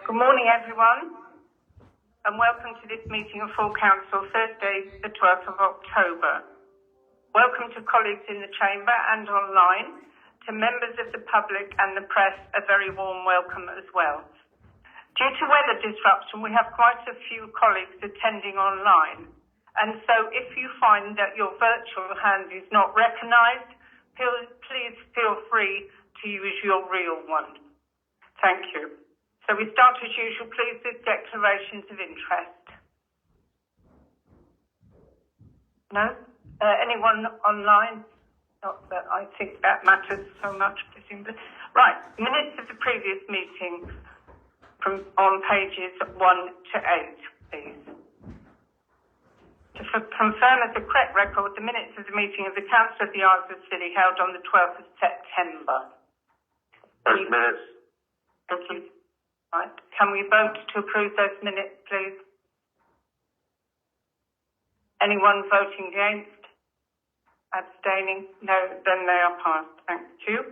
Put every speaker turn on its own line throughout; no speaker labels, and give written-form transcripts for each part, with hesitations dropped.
Good morning, everyone, and welcome to this meeting of full council, Thursday, the 12th of October. Welcome to colleagues in the chamber and online. To members of the public and the press, a very warm welcome as well. Due to weather disruption, we have quite a few colleagues attending online, and so if you find that your virtual hand is not recognised, please feel free to use your real one. Thank you. So we start as usual, please, with declarations of interest. No? Anyone online? Not that I think that matters so much, presumably. Right, minutes of the previous meeting on pages 1 to 8, please. To confirm as a correct record, the minutes of the meeting of the Council of the Isles of Scilly held on the 12th of September.
Those minutes.
Thank you. Right. Can we vote to approve those minutes, please? Anyone voting against? Abstaining? No, then they are passed. Thank you.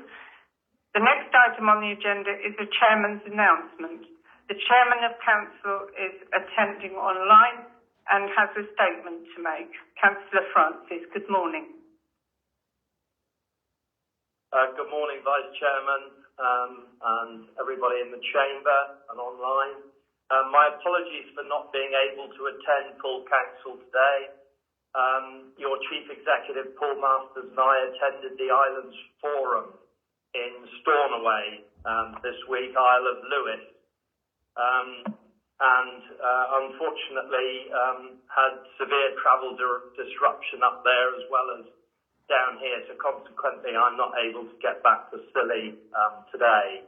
The next item on the agenda is the Chairman's announcement. The Chairman of Council is attending online and has a statement to make. Councillor Francis, good morning.
Good morning, Vice Chairman. And everybody in the chamber and online. My apologies for not being able to attend full council today. Your Chief Executive, Paul Masters, and I attended the Islands Forum in Stornoway this week, Isle of Lewis, and unfortunately had severe travel disruption up there as well as down here, so consequently I'm not able to get back to Scilly today.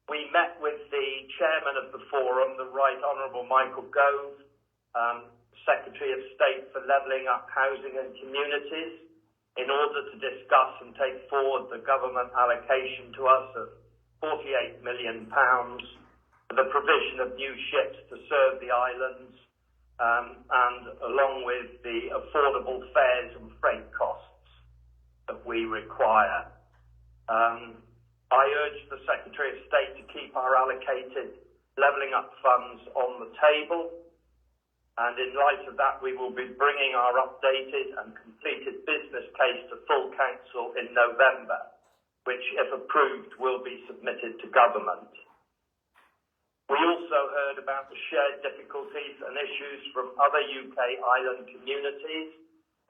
We met with the chairman of the forum, the Right Honourable Michael Gove, Secretary of State for Levelling Up Housing and Communities, in order to discuss and take forward the government allocation to us of £48 million for the provision of new ships to serve the islands, and along with the affordable fares and freight costs that we require. I urge the Secretary of State to keep our allocated levelling up funds on the table, and in light of that we will be bringing our updated and completed business case to full council in November, which, if approved, will be submitted to government. We also heard about the shared difficulties and issues from other UK island communities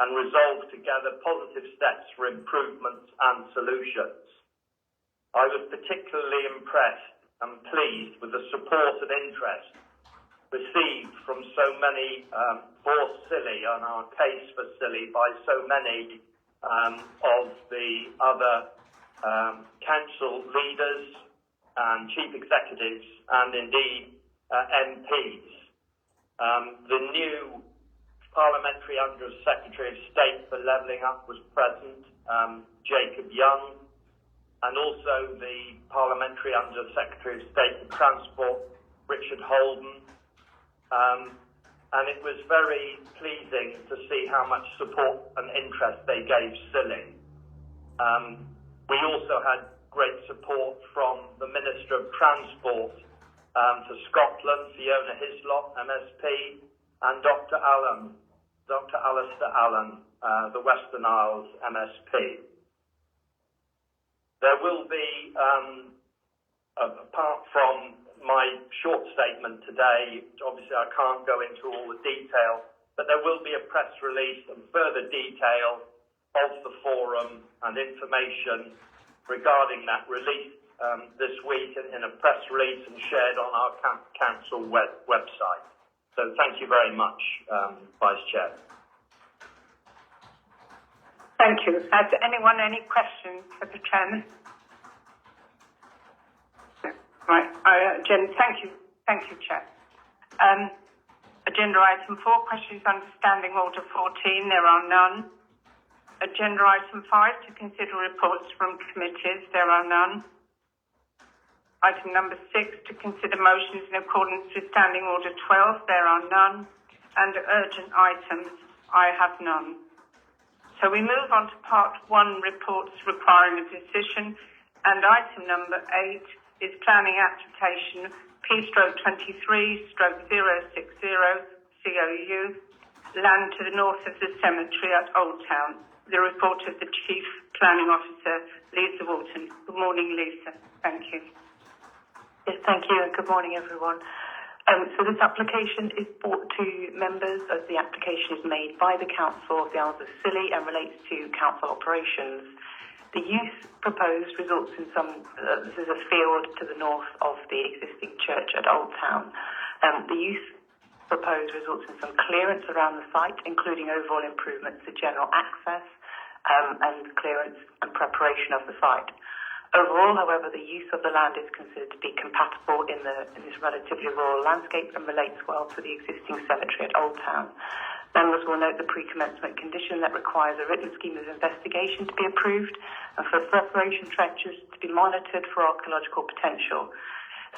and resolved together positive steps for improvements and solutions. I was particularly impressed and pleased with the support and interest received from so many for Scilly on our case for Scilly by so many of the other council leaders and chief executives and indeed MPs. The new Parliamentary Under Secretary of State for Levelling Up was present, Jacob Young, and also the Parliamentary Under Secretary of State for Transport, Richard Holden. And it was very pleasing to see how much support and interest they gave Scilly. We also had great support from the Minister of Transport for Scotland, Fiona Hislop, MSP, and Dr. Alistair Allen, the Western Isles MSP. There will be, apart from my short statement today, obviously I can't go into all the detail, but there will be a press release and further detail of the forum and information regarding that release this week in a press release and shared on our council website. So thank you very much, Vice Chair.
Thank you. Has anyone any questions for the Chairman? Right. Thank you, Chair. Agenda item 4, questions understanding order 14. There are none. Agenda item 5, to consider reports from committees. There are none. Item number 6, to consider motions in accordance with Standing Order 12. There are none. And urgent items, I have none. So we move on to part 1, reports requiring a decision, and item number 8, is planning application P/23/060 land to the north of the cemetery at Old Town. The report of the Chief Planning Officer, Lisa Walton. Good morning, Lisa. Thank you.
Yes, thank you, and good morning, everyone. So this application is brought to members as the application is made by the Council of the Isles of Scilly and relates to council operations. The use proposed results in this is a field to the north of the existing church at Old Town. The use proposed results in some clearance around the site, including overall improvements to general access and clearance and preparation of the site. Overall, however, the use of the land is considered to be compatible in this relatively rural landscape and relates well to the existing cemetery at Old Town. Members will note the pre-commencement condition that requires a written scheme of investigation to be approved and for preparation trenches to be monitored for archaeological potential.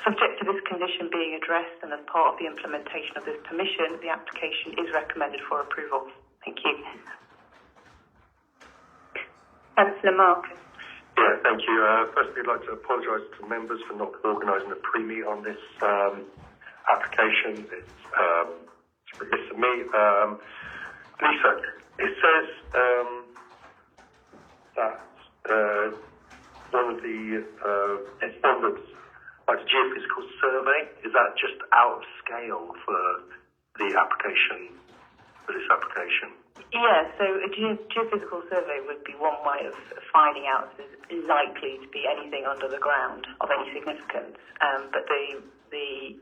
Subject to this condition being addressed and as part of the implementation of this permission, the application is recommended for approval. Thank you.
Councillor Marcus.
Yeah, thank you. Firstly, I'd like to apologise to members for not organising a pre-meet on this application. It's remiss of me. Lisa, it says that one of the respondents likes a geophysical survey. Is that just out of scale for the application, for this application?
Yeah, so a geophysical survey would be one way of finding out if there's likely to be anything under the ground of any significance. But the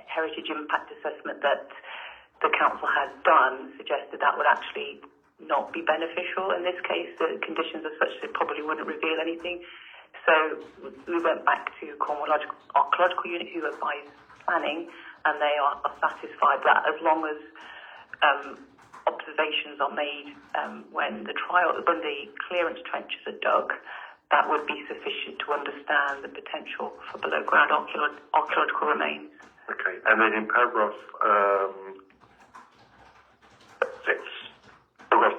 heritage impact assessment that the council had done suggested that would actually not be beneficial. In this case, the conditions are such that it probably wouldn't reveal anything. So we went back to Cornwall Archaeological Unit, who advised planning, and they are satisfied that as long as observations are made when the clearance trenches are dug, that would be sufficient to understand the potential for below ground archaeological remains.
Okay, and then in paragraph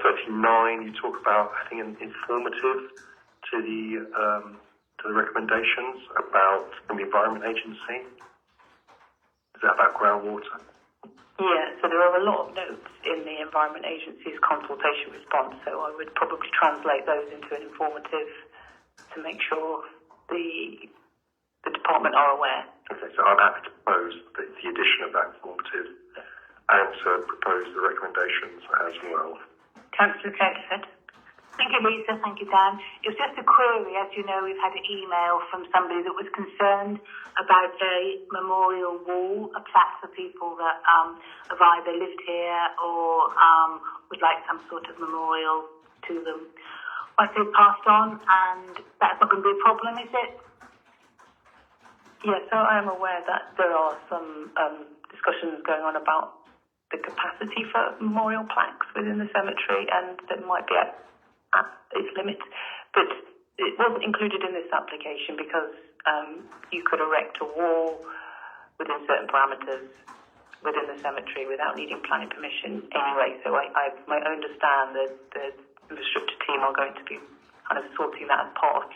39, you talk about adding an informative to the recommendations about the Environment Agency. Is that about groundwater?
Yeah, so there are a lot of notes in the Environment Agency's consultation response, so I would probably translate those into an informative to make sure the department are aware.
Okay, so I'm happy to propose the addition of that informative and to propose the recommendations as well.
Councillor Bedford.
Thank you, Lisa. Thank you, Dan. It was just a query. As you know, we've had an email from somebody that was concerned about a memorial wall, a plaque for people that have either lived here or would like some sort of memorial to them. I say passed on, and that's not going to be a problem, is it?
Yeah, so I am aware that there are some discussions going on about the capacity for memorial plaques within the cemetery, and that might be at its limits, but it wasn't included in this application because you could erect a wall within certain parameters within the cemetery without needing planning permission anyway. So I understand that the infrastructure team are going to be kind of sorting that as part of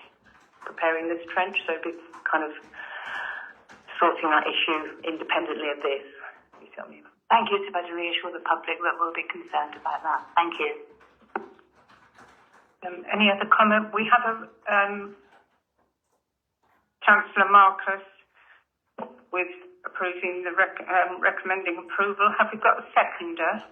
preparing this trench, so be kind of sorting that issue independently of this. You tell me.
Thank you, to better reassure the public that we'll be concerned about that. Thank you.
Any other comment? We have a Councillor Marcus with approving the recommending approval. Have we got a seconder?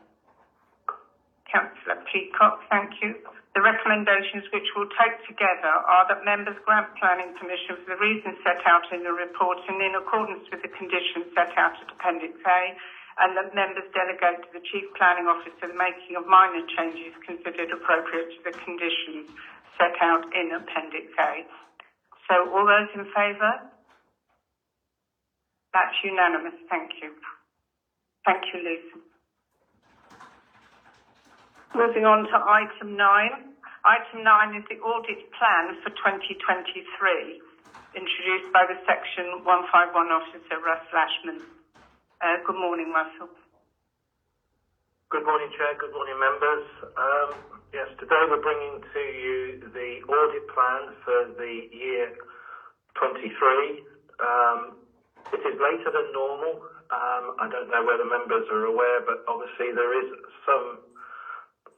Councillor Peacock, thank you. The recommendations which we'll take together are that members grant planning permission for the reasons set out in the report and in accordance with the conditions set out at Appendix A, and that members delegate to the Chief Planning Officer the making of minor changes considered appropriate to the conditions set out in Appendix A. So all those in favour? That's unanimous, thank you. Thank you, Lisa. Moving on to item 9. Item 9 is the audit plan for 2023, introduced by the Section 151 Officer, Russell Ashman. Good morning, Russell.
Good morning, Chair. Good morning, members. Yes, today we're bringing to you the audit plan for the year 23. It is later than normal. I don't know whether members are aware, but obviously there is some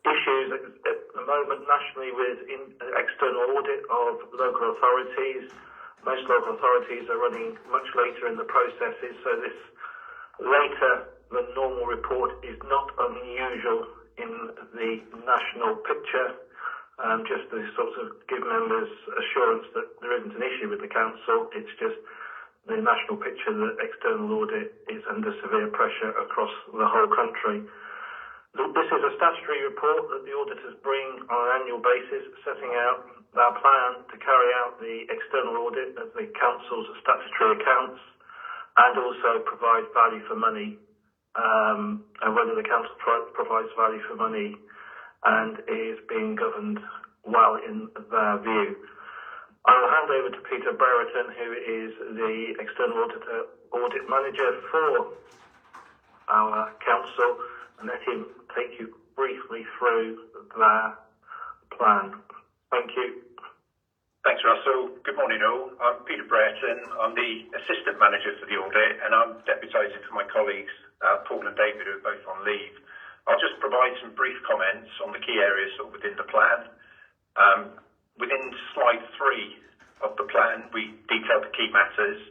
issues at the moment nationally with external audit of local authorities. Most local authorities are running much later in the processes, so this later than normal report is not unusual in the national picture. Just to sort of give members assurance that there isn't an issue with the council, it's just the national picture that external audit is under severe pressure across the whole country. This is a statutory report that the auditors bring on an annual basis, setting out our plan to carry out the external audit of the council's statutory accounts and also provide value for money, and whether the council provides value for money and is being governed well in their view. I will hand over to Peter Brereton, who is the external audit manager for our council, and let him take you briefly through their plan. Thank you.
Thanks, Russell. Good morning, all. I'm Peter Brereton. I'm the assistant manager for the audit, and I'm deputising for my colleagues, Paul and David, who are both on leave. I'll just provide some brief comments on the key areas within the plan. Within slide 3 of the plan, we detail the key matters.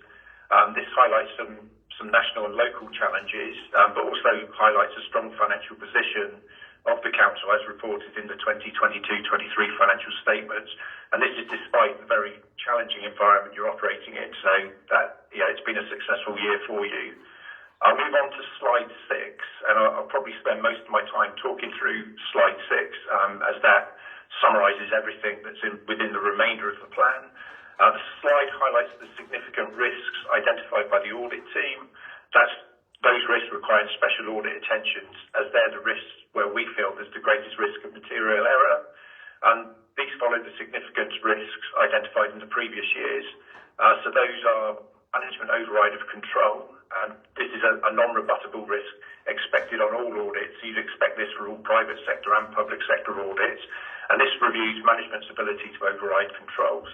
This highlights some national and local challenges, but also highlights a strong financial position of the council as reported in the 2022-23 financial statements. And this is despite the very challenging environment you're operating in. So that, it's been a successful year for you. I'll move on to slide 6, and I'll probably spend most of my time talking through slide 6, as that summarises everything that's within the remainder of the plan. The slide highlights the significant risks identified by the audit team. Those risks requiring special audit attention, as they're the risks where we feel there's the greatest risk of material error. And these follow the significant risks identified in the previous years. So those are management override of control, and this is a non-rebuttable risk expected on all audits. You'd expect this for all private sector and public sector audits, and this reviews management's ability to override controls.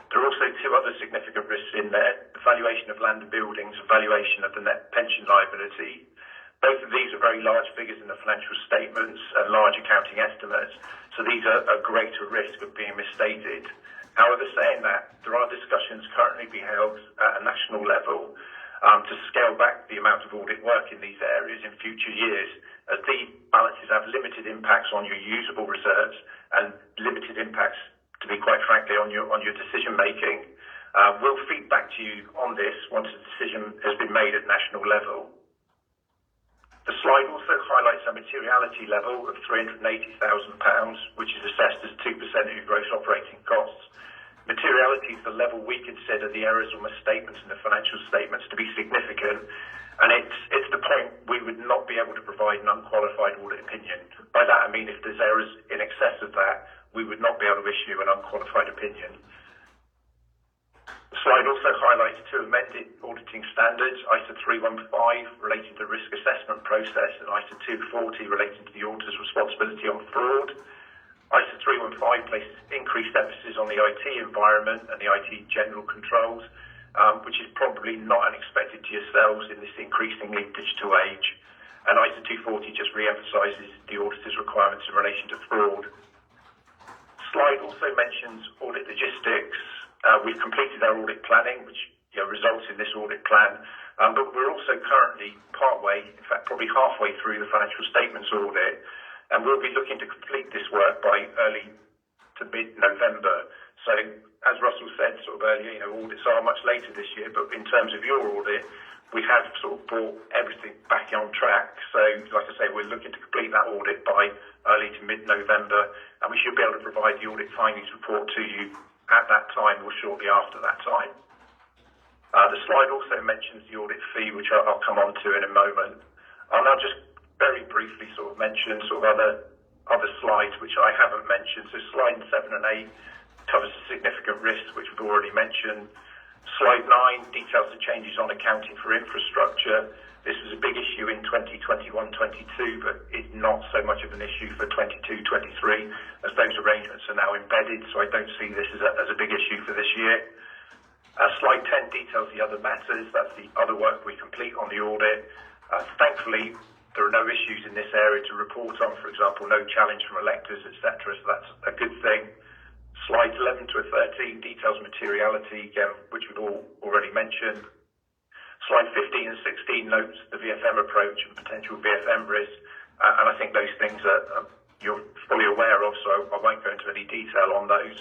There are also 2 other significant risks in there: the valuation of land and buildings and valuation of the net pension liability. Both of these are very large figures in the financial statements and large accounting estimates, so these are a greater risk of being misstated. However, saying that, there are discussions currently being held at a national level to scale back the amount of audit work in these areas in future years, as these balances have limited impacts on your usable reserves and limited impacts, to be quite frankly, on your decision making. We'll feed back to you on this once a decision has been made at national level. The slide also highlights a materiality level of £380,000, which is assessed as 2% of your gross operating costs. Materiality is the level we consider the errors or misstatements in the financial statements to be significant, and it's the point we would not be able to provide an unqualified audit opinion. By that I mean if there's errors in excess of that, we would not be able to issue an unqualified opinion. The slide also highlights 2 amended auditing standards: ISO 315 relating to the risk assessment process and ISO 240 relating to the auditor's responsibility on fraud. ISO 315 places increased emphasis on the IT environment and the IT general controls, which is probably not unexpected to yourselves in this increasingly digital age. And ISO 240 just re-emphasises the auditor's requirements in relation to fraud. Slide also mentions audit logistics. We've completed our audit planning, which results in this audit plan, but we're also currently partway, in fact probably halfway through the financial statements audit, and we'll be looking to complete this work by early to mid-November. So, as Russell said earlier, audits are much later this year, but in terms of your audit, we have brought everything back on track. So, like I say, we're looking to complete that audit by early to mid-November, and we should be able to provide the audit findings report to you at that time or shortly after that time. The slide also mentions the audit fee, which I'll come on to in a moment. I'll now just very briefly mention other slides which I haven't mentioned. So slide 7 and 8 covers the significant risks which we've already mentioned. Slide 9 details the changes on accounting for infrastructure. This was a big issue in 2021-22, but it's not so much of an issue for 22-23, as those arrangements are now embedded, so I don't see this as a big issue for this year. Slide 10 details the other matters. That's the other work we complete on the audit. Thankfully, there are no issues in this area to report on. For example, no challenge from electors, etc. So that's a good thing. Slides 11 to 13 details materiality, again, which we've all already mentioned. Slide 15 and 16 notes the VFM approach and potential VFM risks. And I think those things you're fully aware of, so I won't go into any detail on those.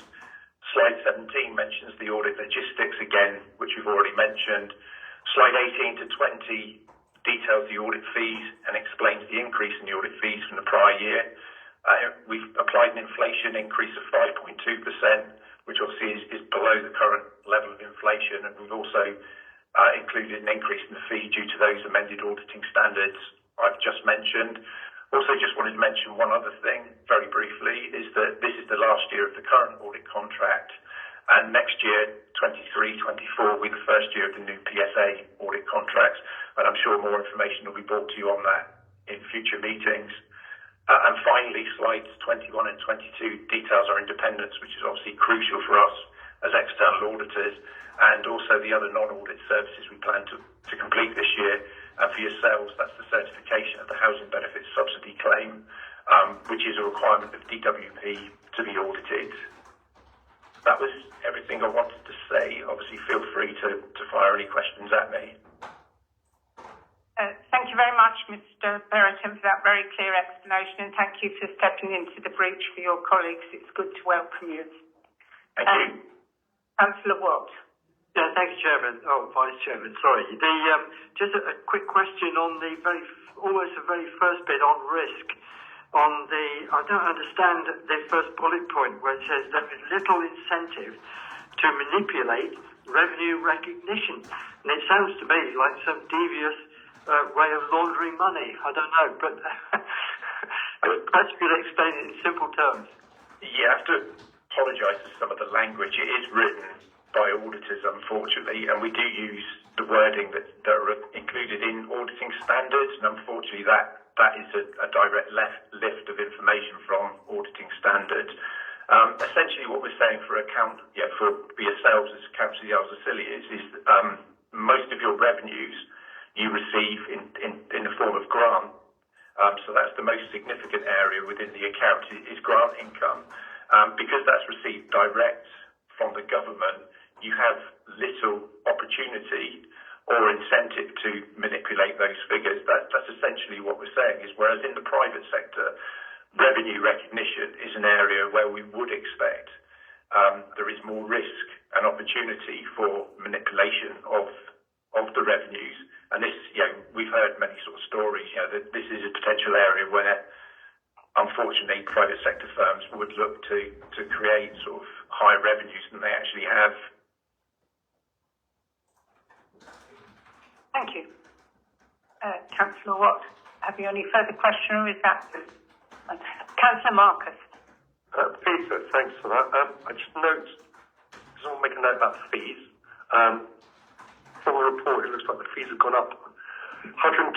Slide 17 mentions the audit logistics again, which we've already mentioned. Slide 18 to 20 details the audit fees and explains the increase in the audit fees from the prior year. We've applied an inflation increase of 5.2%, which obviously is below the current level of inflation, and we've also included an increase in the fee due to those amended auditing standards I've just mentioned. Also, just wanted to mention one other thing very briefly, is that this is the last year of the current audit contract, and next year, 23-24, will be the first year of the new PSA audit contracts, and I'm sure more information will be brought to you on that in future meetings. And finally, slides 21 and 22 details our independence, which is obviously crucial for us as external auditors, and also the other non-audit services we plan to complete this year. And for yourselves, that's the certification of the Housing Benefits Subsidy claim, which is a requirement of DWP to be audited. That was everything I wanted to say. Obviously, feel free to fire any questions at me.
Thank you very much, Mr. Brereton, for that very clear explanation, and thank you for stepping into the breach for your colleagues. It's good to welcome you.
Thank you.
Councillor Watt.
Yeah, thank you, Chairman. Oh, Vice Chairman, sorry. Just a quick question on the almost the very first bit on risk. I don't understand the first bullet point where it says there is little incentive to manipulate revenue recognition. And it sounds to me like some devious way of laundering money. I don't know, but perhaps you could explain it in simple terms.
You have to apologise for some of the language. It is written by auditors, unfortunately, and we do use the wording that are included in auditing standards, and unfortunately that is a direct lift of information from auditing standards. Essentially what we're saying for yourselves as Council of the Isles of Scilly is most of your revenues you receive in the form of grant. So that's the most significant area within the account is grant income. Because that's received direct from the government, you have little opportunity or incentive to manipulate those figures. That's essentially what we're saying, is whereas in the private sector, revenue recognition is an area where we would expect there is more risk and opportunity for manipulation of the revenues. And this, we've heard many sort of stories, that this is a potential area where, unfortunately, private sector firms would look to create sort of higher revenues than they actually have.
Thank you. Councillor Watt, have you any further question, or is that... Councillor Marcus.
Peter, thanks for that. I just want to make a note about the fees. From the report, it looks like the fees have gone up 120%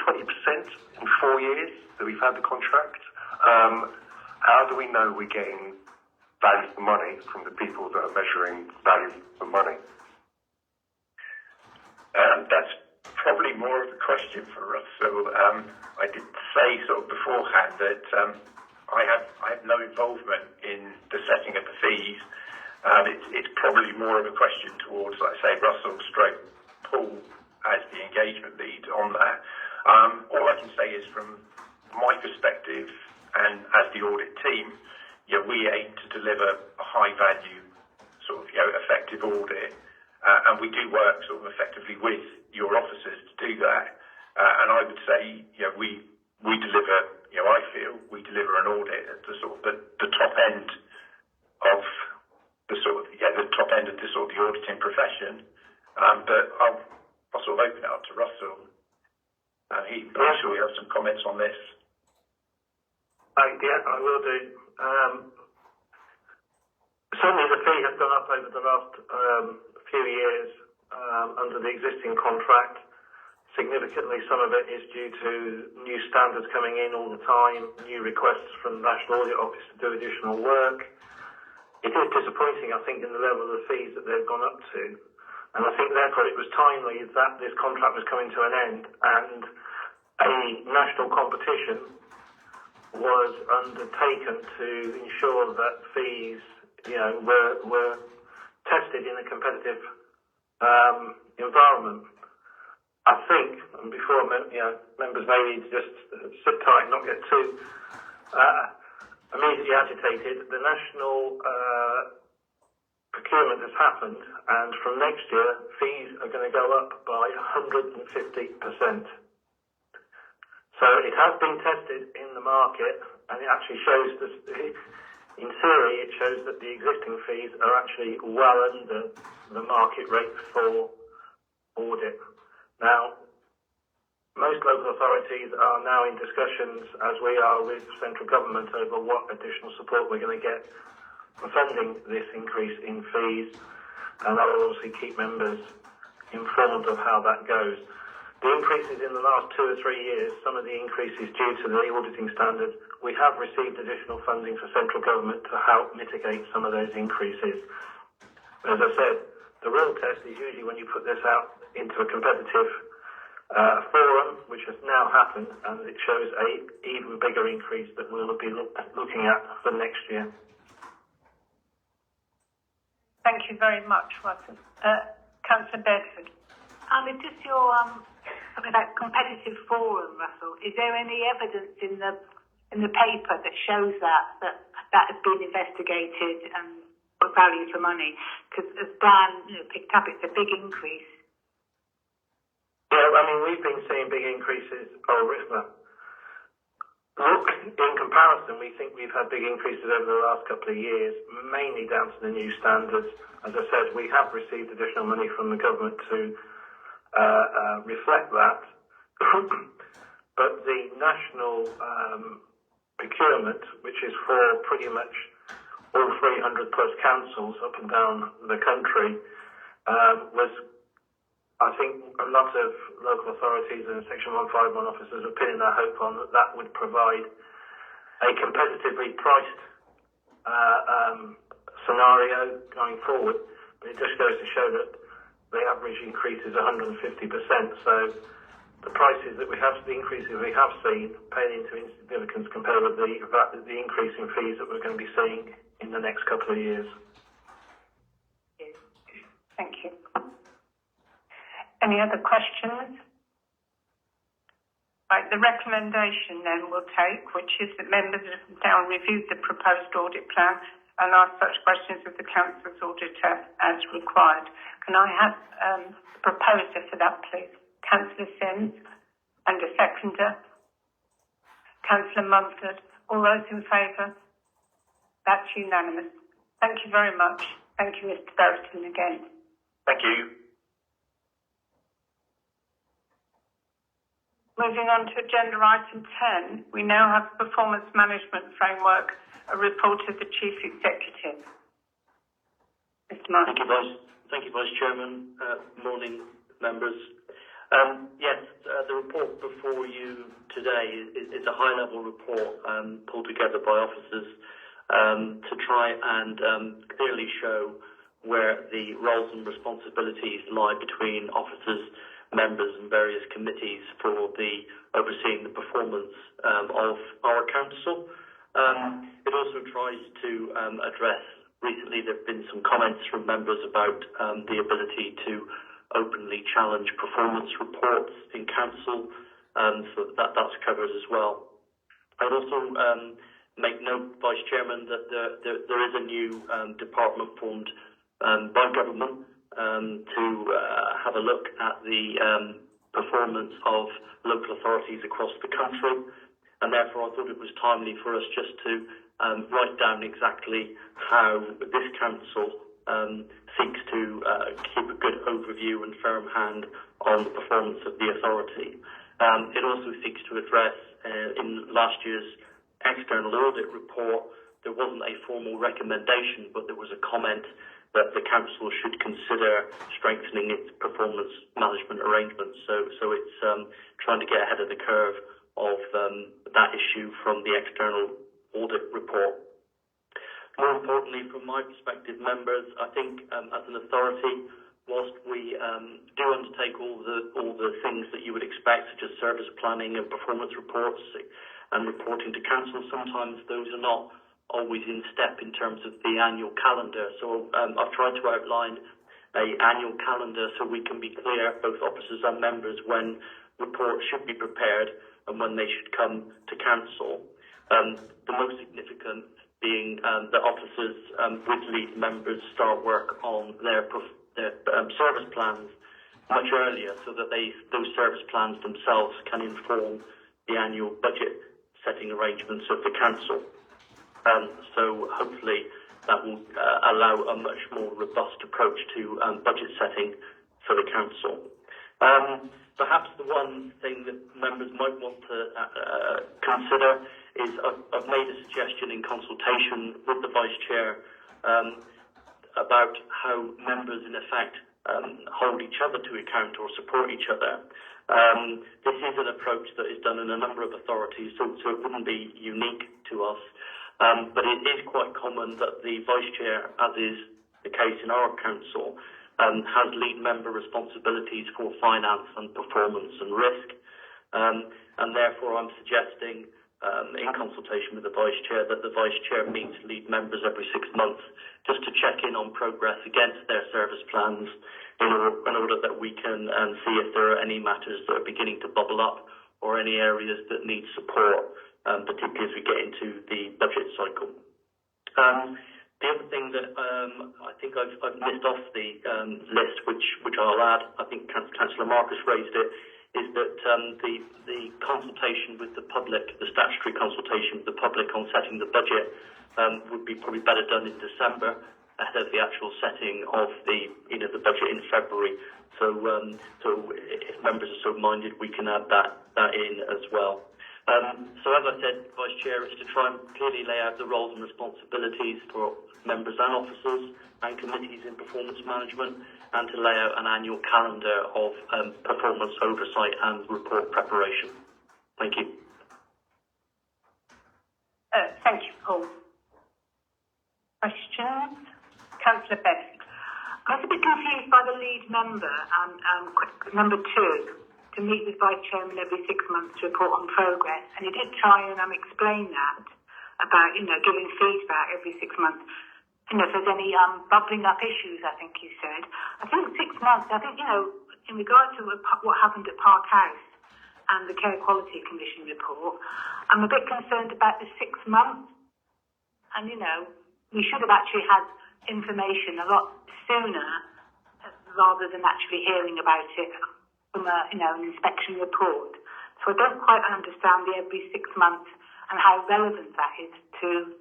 in 4 years that we've had the contract. How do we know we're getting value for money from the people that are measuring value for money?
That's probably more of a question for Russell. I did say sort of beforehand that I have no involvement in the setting of the fees. It's probably more of a question towards, like I say, Russell stroke Paul as the engagement lead on that. All I can say is from my perspective and as the audit team, we aim to deliver a high value sort of effective audit, and we do work sort of effectively with your officers to do that. And I would say we deliver, I feel we deliver an audit at the sort of the top end of the sort of the top end of the sort of the auditing profession. But I'll sort of open it up to Russell. I'm sure he has some comments on this.
Yeah, I will do. Certainly the fee has gone up over the last few years under the existing contract. Significantly, some of it is due to new standards coming in all the time, new requests from the National Audit Office to do additional work. It is disappointing, I think, in the level of the fees that they've gone up to. And I think therefore it was timely that this contract was coming to an end and a national competition was undertaken to ensure that fees, were tested in a competitive environment. I think, and before members may need to just sit tight and not get too immediately agitated, the national procurement has happened, and from next year fees are going to go up by 150%. So it has been tested in the market, and it actually shows that, in theory, it shows that the existing fees are actually well under the market rate for audit. Now, most local authorities are now in discussions, as we are with central government, over what additional support we're going to get for funding this increase in fees, and I will obviously keep members informed of how that goes. The increases in the last 2 or 3 years, some of the increases due to the auditing standards, we have received additional funding for central government to help mitigate some of those increases. As I said, the real test is usually when you put this out into a competitive forum, which has now happened, and it shows a even bigger increase that we'll be looking at for next year.
Thank you very much, Russell. Councillor Bedford.
It's just your that competitive forum, Russell. Is there any evidence in the paper that shows that has been investigated and put value for money? Because as Dan picked up, it's a big increase.
Yeah, we've been seeing big increases. Look, in comparison, we think we've had big increases over the last couple of years, mainly down to the new standards. As I said, we have received additional money from the government to reflect that. But the national procurement, which is for pretty much all 300 plus councils up and down the country, was, I think, a lot of local authorities and Section 151 officers are pinning their hope on that would provide a competitively priced scenario going forward. But it just goes to show that the average increase is 150%. So the prices that we have, the increases we have seen, pale into insignificance compared with the increase in fees that we're going to be seeing in the next couple of years.
Thank you. Any other questions? Right, the recommendation then we'll take, which is that members have now reviewed the proposed audit plan and ask such questions of the Council's auditor as required. Can I have a proposer for that, please? Councillor Sims, and a seconder. Councillor Mumford. All those in favour? That's unanimous. Thank you very much. Thank you, Mr. Berriton, again.
Thank you.
Moving on to agenda item 10, we now have performance management framework, a report of the Chief Executive. Mr. Martin.
Thank you, Vice Chairman. Morning, members. Yes, the report before you today is a high-level report pulled together by officers to try and clearly show where the roles and responsibilities lie between officers, members and various committees for the overseeing the performance of our council. It also tries to address, recently there have been some comments from members about the ability to openly challenge performance reports in council, so that's covered as well. I'd also make note, Vice Chairman, that there is a new department formed by government to have a look at the performance of local authorities across the country, and therefore I thought it was timely for us just to write down exactly how this council seeks to keep a good overview and firm hand on the performance of the authority. It also seeks to address, in last year's external audit report, there wasn't a formal recommendation, but there was a comment that the council should consider strengthening its performance management arrangements. So it's trying to get ahead of the curve of that issue from the external audit report. More importantly, from my perspective, members, I think as an authority, whilst we do undertake all the things that you would expect, such as service planning and performance reports and reporting to council, sometimes those are not always in step in terms of the annual calendar. So I've tried to outline an annual calendar so we can be clear, both officers and members, when reports should be prepared and when they should come to council. The most significant being that officers with lead members start work on their service plans much earlier, so that those service plans themselves can inform the annual budget setting arrangements of the council. So hopefully that will allow a much more robust approach to budget setting for the council. Perhaps the one thing that members might want to consider is I've made a suggestion in consultation with the Vice Chair about how members in effect hold each other to account or support each other. This is an approach that is done in a number of authorities, so it wouldn't be unique to us. But it is quite common that the Vice Chair, as is the case in our council, has lead member responsibilities for finance and performance and risk. And therefore I'm suggesting, in consultation with the Vice Chair, that the Vice Chair meets lead members every 6 months just to check in on progress against their service plans in order that we can see if there are any matters that are beginning to bubble up or any areas that need support, particularly as we get into the budget cycle. The other thing that I think I've missed off the list, which I'll add, I think Councillor Marcus raised it, is that the consultation with the public, the statutory consultation with the public on setting the budget, would be probably better done in December ahead of the actual setting of the budget in February. So if members are so minded, we can add that in as well. So as I said, Vice Chair, is to try and clearly lay out the roles and responsibilities for members and officers and committees in performance management, and to lay out an annual calendar of performance oversight and report preparation. Thank you.
Thank you, Paul. Questions? Councillor Bennett. I was a bit confused by the lead member and number 2, to meet with Vice Chairman every 6 months to report on progress. And he did try and explain that about, giving feedback every 6 months. If there's any bubbling up issues, I think you said. I think 6 months, in regard to what happened at Park House and the Care Quality Commission report, I'm a bit concerned about the 6 months. And, we should have actually had information a lot sooner rather than actually hearing about it from an inspection report. So I don't quite understand the every 6 months and how relevant that is to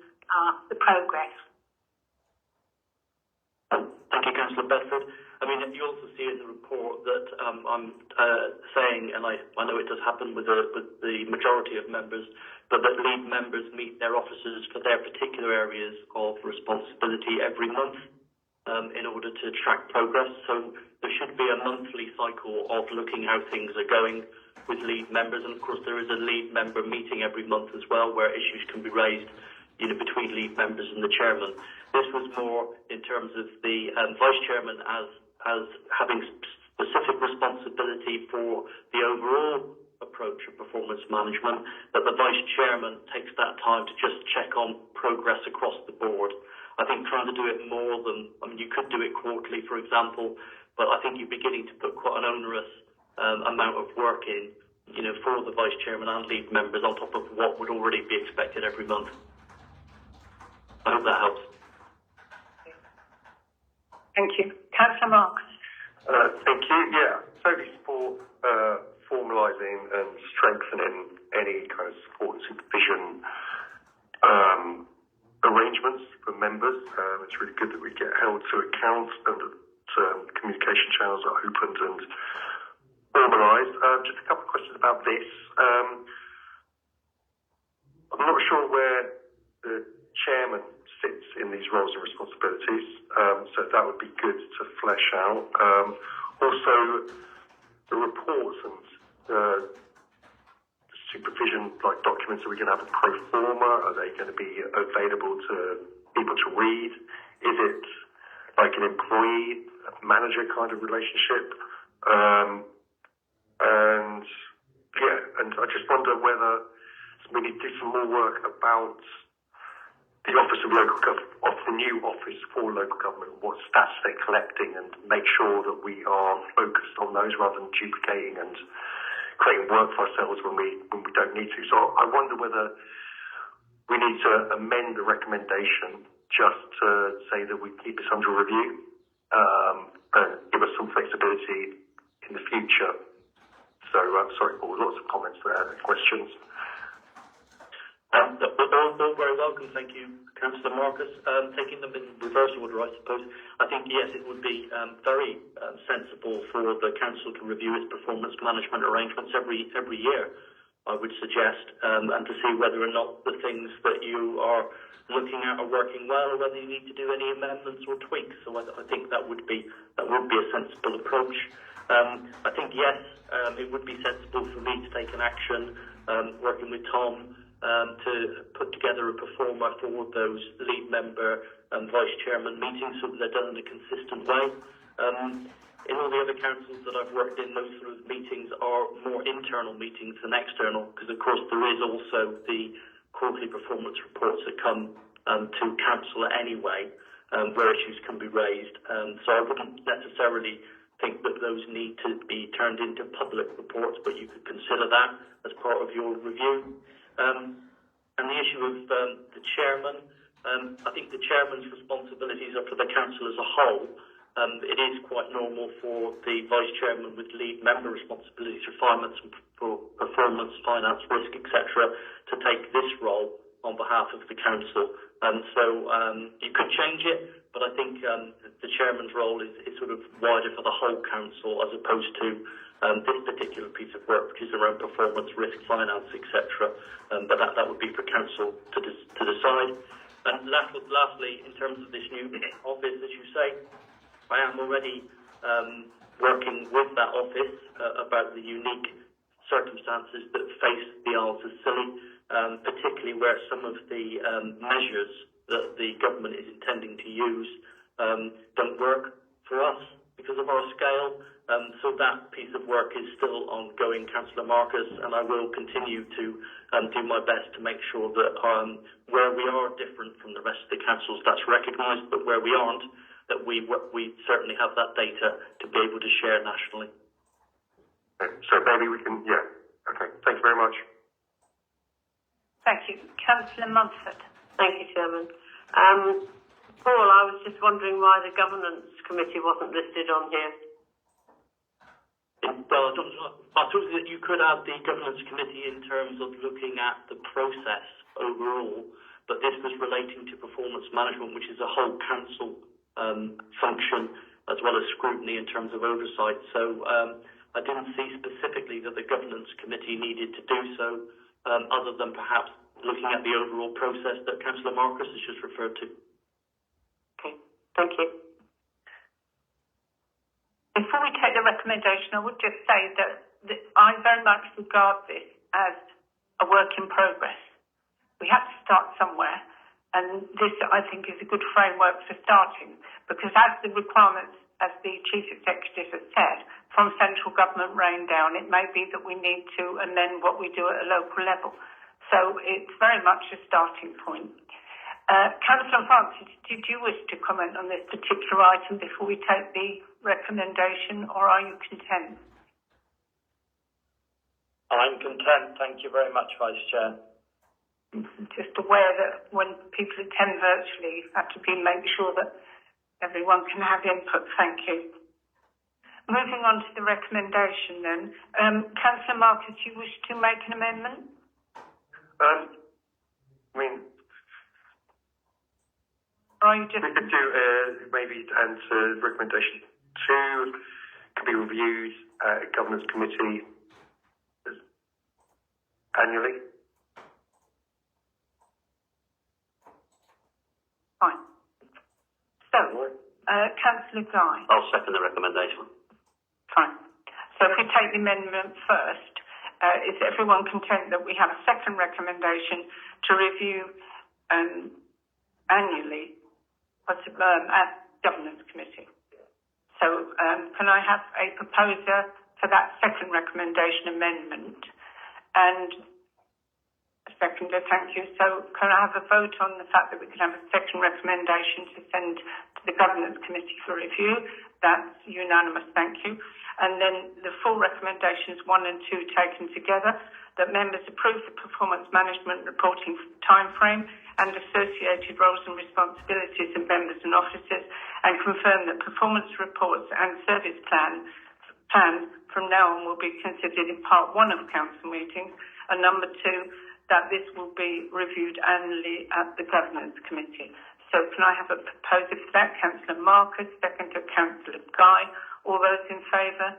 the progress.
Thank you, Councillor Bedford. I mean, you also see in the report that I'm saying, and I know it does happen with the majority of members, but that lead members meet their officers for their particular areas of responsibility every month in order to track progress. So there should be a monthly cycle of looking how things are going with lead members, and of course there is a lead member meeting every month as well, where issues can be raised between lead members and the chairman. This was more in terms of the Vice Chairman as having specific responsibility for the overall approach of performance management, that the Vice Chairman takes that time to just check on progress across the board. I think trying to do it more than, you could do it quarterly, for example, but I think you're beginning to put quite an onerous amount of work in, for the Vice Chairman and lead members on top of what would already be expected every month. I hope that helps.
Thank you. Councillor Marks.
Thank you. Yeah, totally support formalising and strengthening any kind of support and supervision arrangements for members. It's really good that we get held to account and that communication channels are opened and organised. Just a couple of questions about this. I'm not sure where the chairman sits in these roles and responsibilities, so that would be good to flesh out. Also, the reports and supervision documents, are we going to have a pro forma? Are they going to be available to people to read? Is it like an employee-manager kind of relationship. And I just wonder whether we need to do some more work about the Office of Local Government, of the new Office for Local Government, what stats they're collecting, and make sure that we are focused on those rather than duplicating and creating work for ourselves when we don't need to. So I wonder whether we need to amend the recommendation just to say that we keep this under review and give us some flexibility in the future. So, sorry, Paul, lots of comments there, questions.
All very welcome, thank you, Councillor Marcus. Taking them in reverse order, I suppose. I think, yes, it would be very sensible for the Council to review its performance management arrangements every year, I would suggest, and to see whether or not the things that you are looking at are working well, or whether you need to do any amendments or tweaks. So I think that would be a sensible approach. I think, yes, it would be sensible for me to take an action, working with Tom, to put together a performer for those lead member and vice chairman meetings so that they're done in a consistent way. In all the other councils that I've worked in, those sort of meetings are more internal meetings than external, because of course there is also the quarterly performance reports that come to council anyway, where issues can be raised. So I wouldn't necessarily think that those need to be turned into public reports, but you could consider that as part of your review. And the issue of the chairman, I think the chairman's responsibilities are for the council as a whole. It is quite normal for the vice chairman with lead member responsibilities for performance, finance, risk, etc., to take this role on behalf of the council. So you could change it, but I think the chairman's role is sort of wider for the whole council as opposed to this particular piece of work, which is around performance, risk, finance, etc. But that would be for council to decide. And lastly, in terms of this new office, as you say, I am already working with that office about the unique circumstances that face the Isles of Scilly, particularly where some of the measures that the government is intending to use don't work for us because of our scale. So that piece of work is still ongoing, Councillor Marcus, and I will continue to do my best to make sure that where we are different from the rest of the councils, that's recognised, but where we aren't, that we certainly have that data to be able to share nationally.
So maybe we can, okay. Thank you very much.
Thank you. Councillor Mumford.
Thank you, Chairman. Paul, I was just wondering why the Governance Committee wasn't listed on here.
Well, I thought that you could add the Governance Committee in terms of looking at the process overall, but this was relating to performance management, which is a whole council function, as well as scrutiny in terms of oversight. So I didn't see specifically that the Governance Committee needed to do so, other than perhaps looking at the overall process that Councillor Marcus has just referred to.
Okay, thank you.
Before we take the recommendation, I would just say that I very much regard this as a work in progress. We have to start somewhere, and this, I think, is a good framework for starting, because as the requirements, as the Chief Executive has said, from central government rain down, it may be that we need to amend what we do at a local level. So it's very much a starting point. Councillor Francis, did you wish to comment on this particular item before we take the recommendation, or are you content?
I'm content. Thank you very much, Vice Chair.
Just aware that when people attend virtually, you have to make sure that everyone can have input. Thank you. Moving on to the recommendation then. Councillor Marcus, you wish to make an amendment? Or are you just...
We could do maybe answer recommendation 2 could be reviewed at Governance Committee annually.
Fine. So, Councillor Guy.
I'll second the recommendation.
Fine. So if we take the amendment first, is everyone content that we have a second recommendation to review annually, Governance Committee. So can I have a proposer for that second recommendation amendment? And a seconder, thank you. So can I have a vote on the fact that we can have a second recommendation to send to the Governance Committee for review? That's unanimous, thank you. And then the full recommendations 1 and 2 taken together, that members approve the performance management reporting timeframe and associated roles and responsibilities of members and officers, and confirm that performance reports and service plans from now on will be considered in part 1 of council meetings, and number 2, that this will be reviewed annually at the Governance Committee. So can I have a proposer for that? Councillor Marcus, second to Councillor Guy. All those in favour?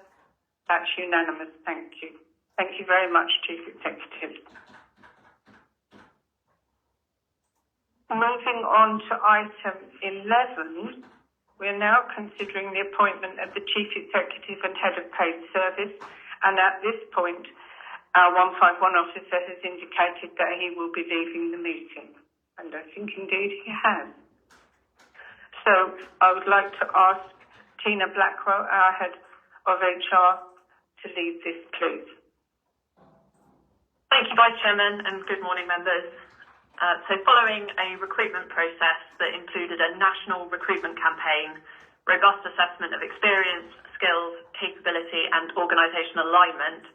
That's unanimous, thank you. Thank you very much, Chief Executive. Moving on to item 11, we are now considering the appointment of the Chief Executive and Head of Paid Service, and at this point, our 151 officer has indicated that he will be leaving the meeting, and I think indeed he has. So I would like to ask Tina Blackwell, our Head of HR, to lead this, please.
Thank you, Vice Chairman, and good morning, members. So following a recruitment process that included a national recruitment campaign, robust assessment of experience, skills, capability and organisational alignment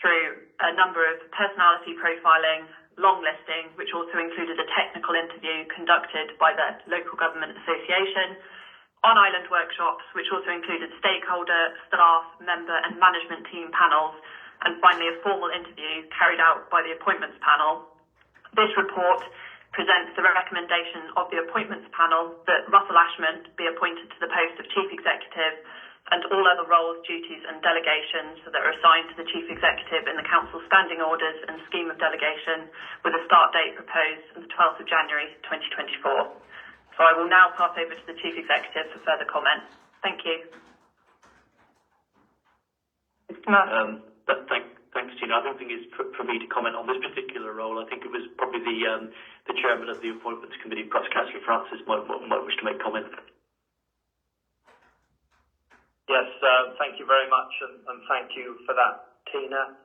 through a number of personality profiling, long listing, which also included a technical interview conducted by the Local Government Association, on-island workshops, which also included stakeholder, staff, member and management team panels, and finally a formal interview carried out by the appointments panel. This report presents the recommendation of the appointments panel that Russell Ashman be appointed to the post of Chief Executive and all other roles, duties and delegations that are assigned to the Chief Executive in the Council Standing Orders and Scheme of Delegation, with a start date proposed on the 12th of January 2024. So I will now pass over to the Chief Executive for further comment. Thank you.
Thanks, Tina. I don't think it's for me to comment on this particular role. I think it was probably the chairman of the Appointments Committee, perhaps Councillor Francis, might wish to make comment.
Yes, thank you very much, and thank you for that, Tina.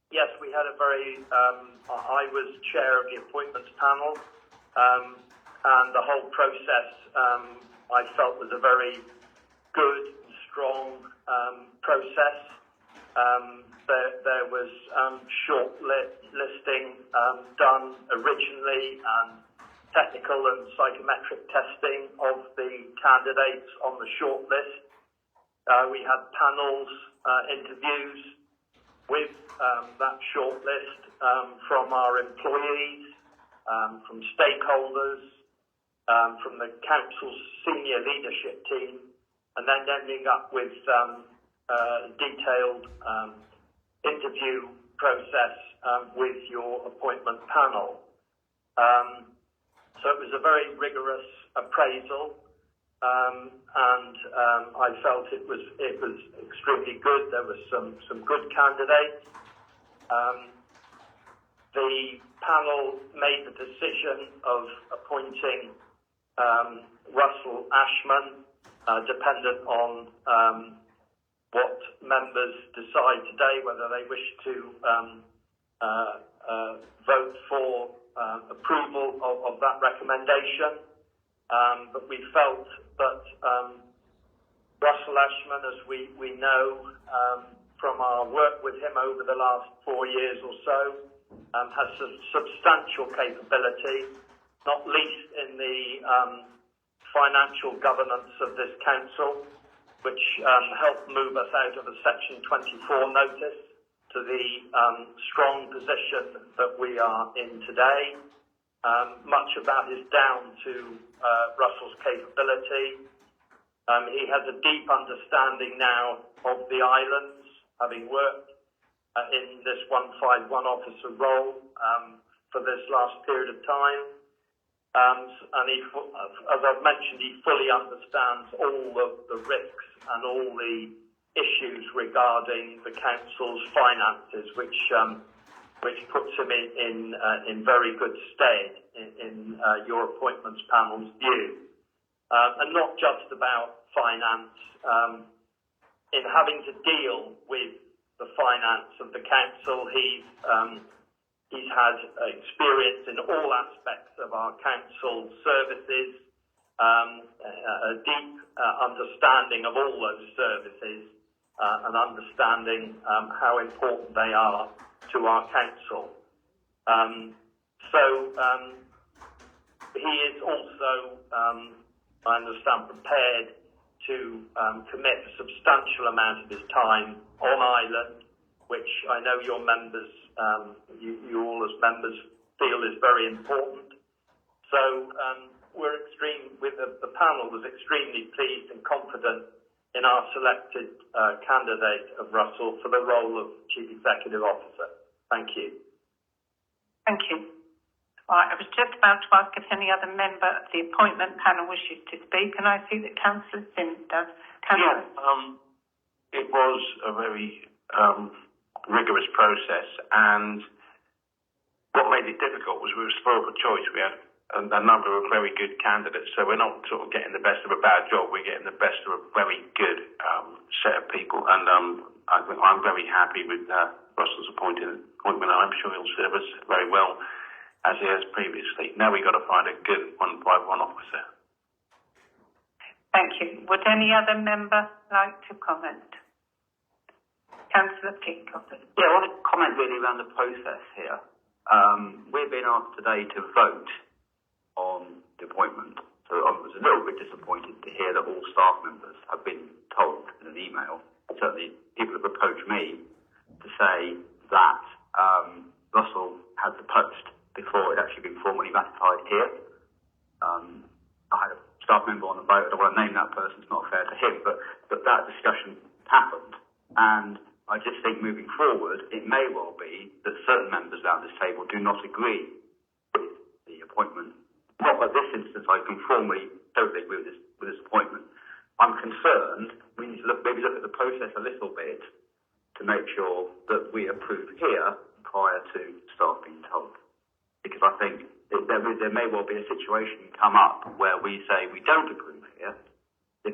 Yes, we had a very, I was chair of the appointments panel, and the whole process I felt was a very good, strong process. There was short listing done originally, and technical and psychometric testing of the candidates on the short list. We had panels, interviews with that short list from our employees, from stakeholders, from the council's senior leadership team, and then ending up with detailed interview process with your appointment panel. So it was a very rigorous appraisal, and I felt it was extremely good. There were some good candidates. The panel made the decision of appointing Russell Ashman, dependent on what members decide today, whether they wish to vote for approval of that recommendation. But we felt that Russell Ashman, as we know from our work with him over the last 4 years or so, has some substantial capability, not least in the financial governance of this council, which helped move us out of a Section 24 notice to the strong position that we are in today. Much of that is down to Russell's capability. He has a deep understanding now of the islands, having worked in this 151 officer role for this last period of time. And he, as I've mentioned, he fully understands all of the risks and all the issues regarding the council's finances, which puts him in very good stead in your appointments panel's view. and not just about finance, in having to deal with the finance of the council. He's had experience in all aspects of our council services, a deep understanding of all those services, and understanding how important they are to our council. He is also, I understand, prepared to commit a substantial amount of his time on Ireland, which I know your members, you all as members, feel is very important. So the panel was extremely pleased and confident in our selected candidate of Russell for the role of Chief Executive Officer. Thank you.
Thank you. Right, I was just about to ask if any other member of the appointment panel wishes to speak, and I see that Councillor Sims does.
It was a very rigorous process, and what made it difficult was we were spoiled for choice. We had a number of very good candidates, so we're not sort of getting the best of a bad job, we're getting the best of a very good set of people, and I'm very happy with Russell's appointment. I'm sure he'll serve us very well, as he has previously. Now we've got to find a good 151 officer.
Thank you. Would any other member like to comment? Councillor Peacock.
Yeah, I want to comment really around the process here. We've been asked today to vote on the appointment, so I was a little bit disappointed to hear that all staff members have been told in an email. Certainly people have approached me to say that Russell had the post before it had actually been formally ratified here. I had a staff member on the boat. I don't want to name that person, it's not fair to him, but that discussion happened, and I just think moving forward it may well be that certain members around this table do not agree with the appointment. Not at this instance I can formally totally agree with this appointment. I'm concerned we need to maybe look at the process a little bit to make sure that we approve here prior to staff being told. Because I think there may well be a situation come up where we say we don't approve here. If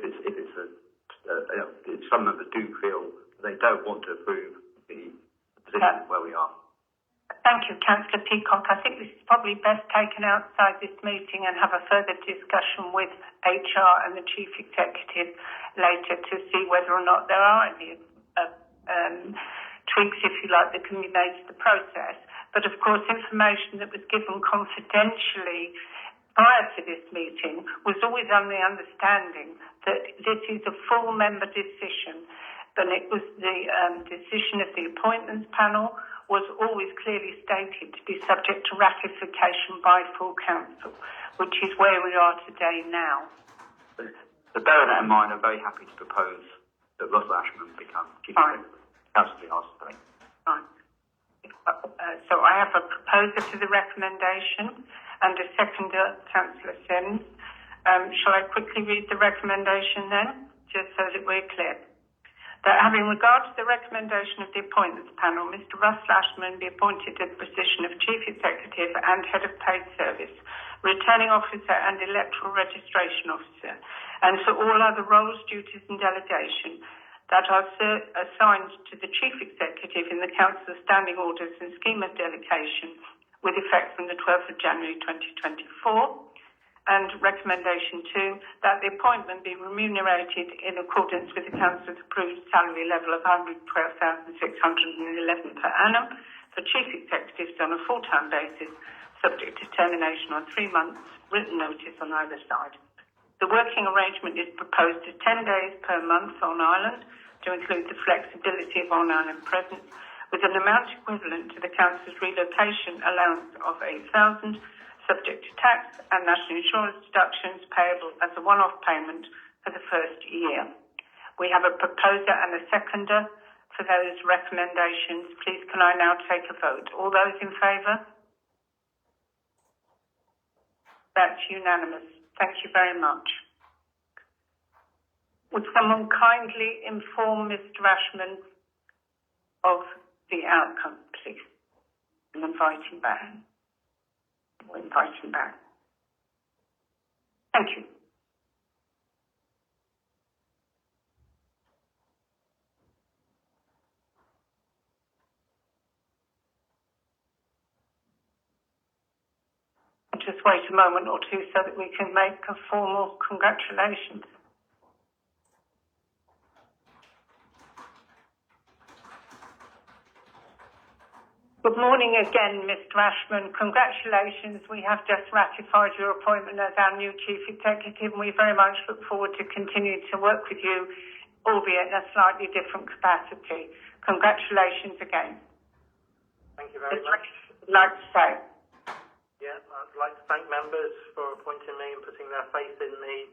some members do feel they don't want to approve the position where we are.
Thank you, Councillor Peacock. I think this is probably best taken outside this meeting and have a further discussion with HR and the Chief Executive later to see whether or not there are any tweaks, if you like, that can be made to the process. But of course, information that was given confidentially prior to this meeting was always on the understanding that this is a full member decision, and it was the decision of the appointments panel was always clearly stated to be subject to ratification by full council, which is where we are today now.
So bearing that in mind, I'm very happy to propose that Russell Ashman become Chief Executive. Councillor Arseneault.
Fine. So I have a proposer to the recommendation and a seconder, Councillor Sims. Shall I quickly read the recommendation then, just so that we're clear? That having regard to the recommendation of the appointments panel, Mr. Russell Ashman be appointed to the position of Chief Executive and Head of Paid Service, Returning Officer and Electoral Registration Officer, and for all other roles, duties and delegation that are assigned to the Chief Executive in the Council's Standing Orders and Scheme of Delegation with effect from the 12th of January 2024. And recommendation 2, that the appointment be remunerated in accordance with the Council's approved salary level of £112,611 per annum for Chief Executives on a full-time basis, subject to termination on 3 months, written notice on either side. The working arrangement is proposed as 10 days per month on Ireland to include the flexibility of on-island presence, with an amount equivalent to the Council's relocation allowance of £8,000, subject to tax and national insurance deductions payable as a one-off payment for the first year. We have a proposer and a seconder for those recommendations. Please can I now take a vote? All those in favour? That's unanimous. Thank you very much. Would someone kindly inform Mr. Ashman of the outcome, please, and invite him back? We'll invite him back. Thank you. Just wait a moment or two so that we can make a formal congratulations. Good morning again, Mr. Ashman. Congratulations. We have just ratified your appointment as our new Chief Executive, and we very much look forward to continuing to work with you, albeit in a slightly different capacity. Congratulations again.
Thank you very much.
I'd like to say.
Yeah, I'd like to thank members for appointing me and putting their faith in me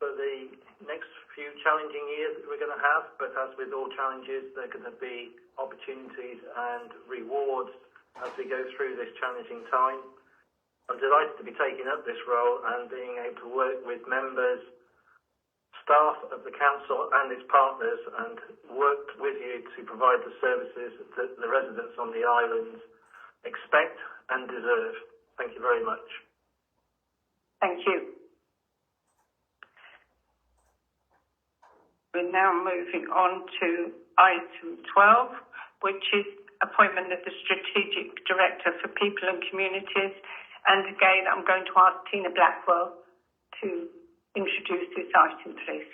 for the next few challenging years that we're going to have. But as with all challenges, there are going to be opportunities and rewards as we go through this challenging time. I'm delighted to be taking up this role and being able to work with members, staff of the council and its partners, and work with you to provide the services that the residents on the islands expect and deserve. Thank you very much.
Thank you. We're now moving on to item 12, which is appointment of the Strategic Director for People and Communities. And again, I'm going to ask Tina Blackwell to introduce this item, please.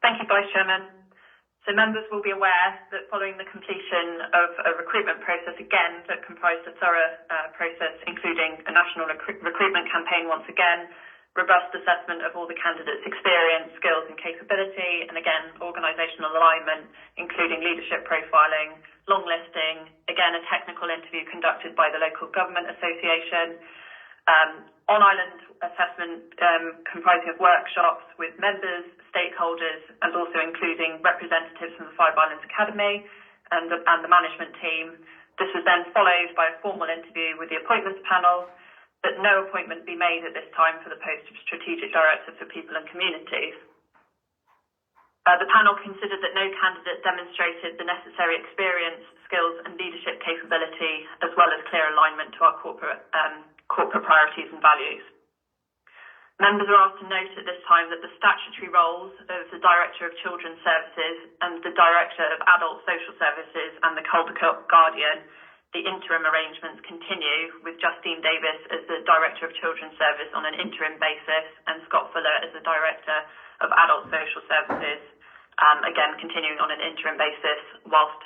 Thank you, Vice Chairman. So members will be aware that following the completion of a recruitment process, again, that comprised a thorough process, including a national recruitment campaign once again, robust assessment of all the candidates' experience, skills and capability, and again, organisational alignment, including leadership profiling, long listing, again, a technical interview conducted by the Local Government Association, on-island assessment comprising of workshops with members, stakeholders, and also including representatives from the Five Islands Academy and the management team. This was then followed by a formal interview with the appointments panel, but no appointment be made at this time for the post of Strategic Director for People and Communities. The panel considered that no candidate demonstrated the necessary experience, skills and leadership capability, as well as clear alignment to our corporate priorities and values. Members are asked to note at this time that the statutory roles of the Director of Children's Services and the Director of Adult Social Services and the Caldecott Guardian, the interim arrangements continue, with Justine Davis as the Director of Children's Service on an interim basis and Scott Fuller as the Director of Adult Social Services, again continuing on an interim basis whilst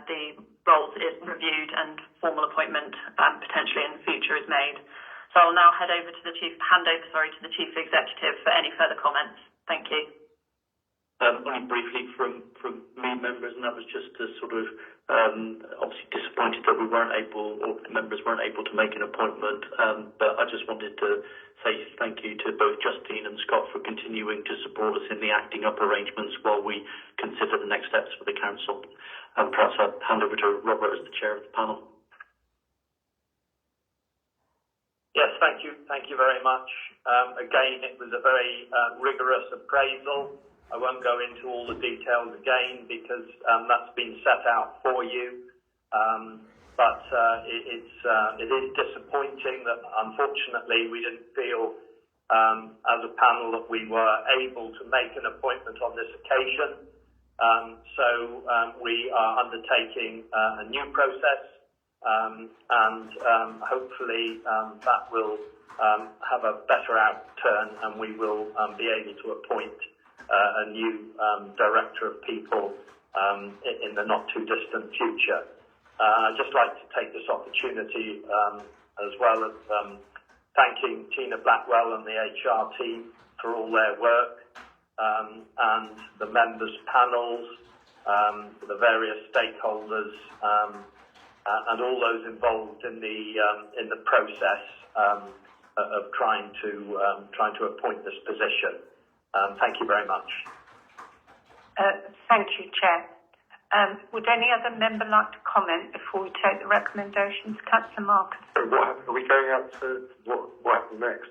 the roles is reviewed and formal appointment potentially in the future is made. So I'll now hand over to the Chief Executive for any further comments. Thank you.
Only briefly from me, members, and that was just to sort of obviously disappointed that we weren't able, or members weren't able to make an appointment, but I just wanted to say thank you to both Justine and Scott for continuing to support us in the acting up arrangements while we consider the next steps for the council. And perhaps I'll hand over to Robert as the chair of the panel.
Yes, thank you. Thank you very much. Again, it was a very rigorous appraisal. I won't go into all the details again because that's been set out for you. But it is disappointing that unfortunately we didn't feel as a panel that we were able to make an appointment on this occasion. So we are undertaking a new process and hopefully that will have a better outturn and we will be able to appoint a new Director of People in the not too distant future. I'd just like to take this opportunity as well as thanking Tina Blackwell and the HR team for all their work and the members' panels, the various stakeholders and all those involved in the process of trying to appoint this position. Thank you very much.
Thank you, Chair. Would any other member like to comment before we take the recommendations? Councillor Marcus.
What are we going out to? What happens next?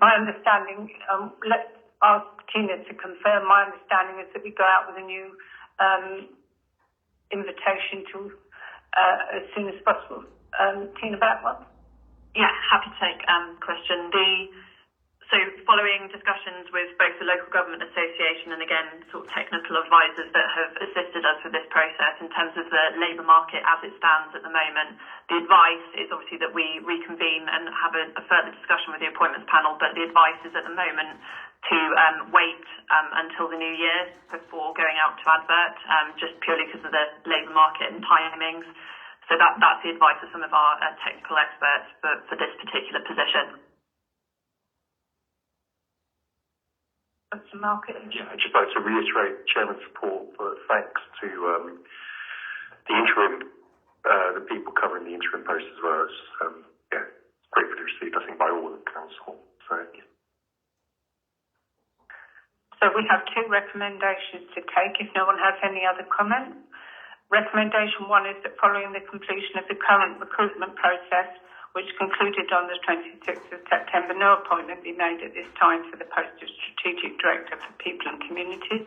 My understanding, let's ask Tina to confirm. My understanding is that we go out with a new invitation to as soon as possible. Tina Blackwell.
Yeah, happy to take question. So following discussions with both the Local Government Association and again sort of technical advisors that have assisted us with this process in terms of the labour market as it stands at the moment, the advice is obviously that we reconvene and have a further discussion with the appointments panel, but the advice is at the moment to wait until the new year before going out to advert, just purely because of the labour market and timings. So that's the advice of some of our technical experts for this particular position.
Yeah, I'd just like to reiterate Chairman's support for thanks to the interim, the people covering the interim post as well. It's gratefully received, I think, by all in council.
So we have two recommendations to take if no one has any other comments. Recommendation 1 is that following the completion of the current recruitment process, which concluded on the 26th of September, no appointment be made at this time for the post of Strategic Director for People and Communities.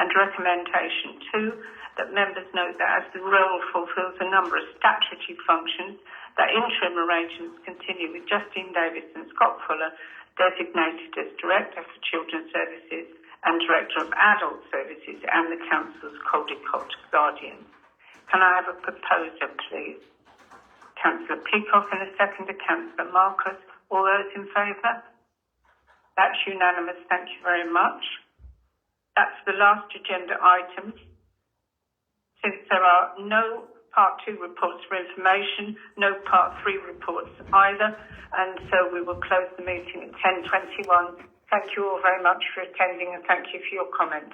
And recommendation 2, that members note that as the role fulfils a number of statutory functions, that interim arrangements continue with Justine Davis and Scott Fuller designated as Director for Children's Services and Director of Adult Services and the Council's Caldecott Guardian. Can I have a proposer, please? Councillor Peacock and a seconder, Councillor Marcus. All those in favour? That's unanimous. Thank you very much. That's the last agenda item. Since there are no Part 2 reports for information, no Part 3 reports either, and so we will close the meeting at 10:21. Thank you all very much for attending and thank you for your comments.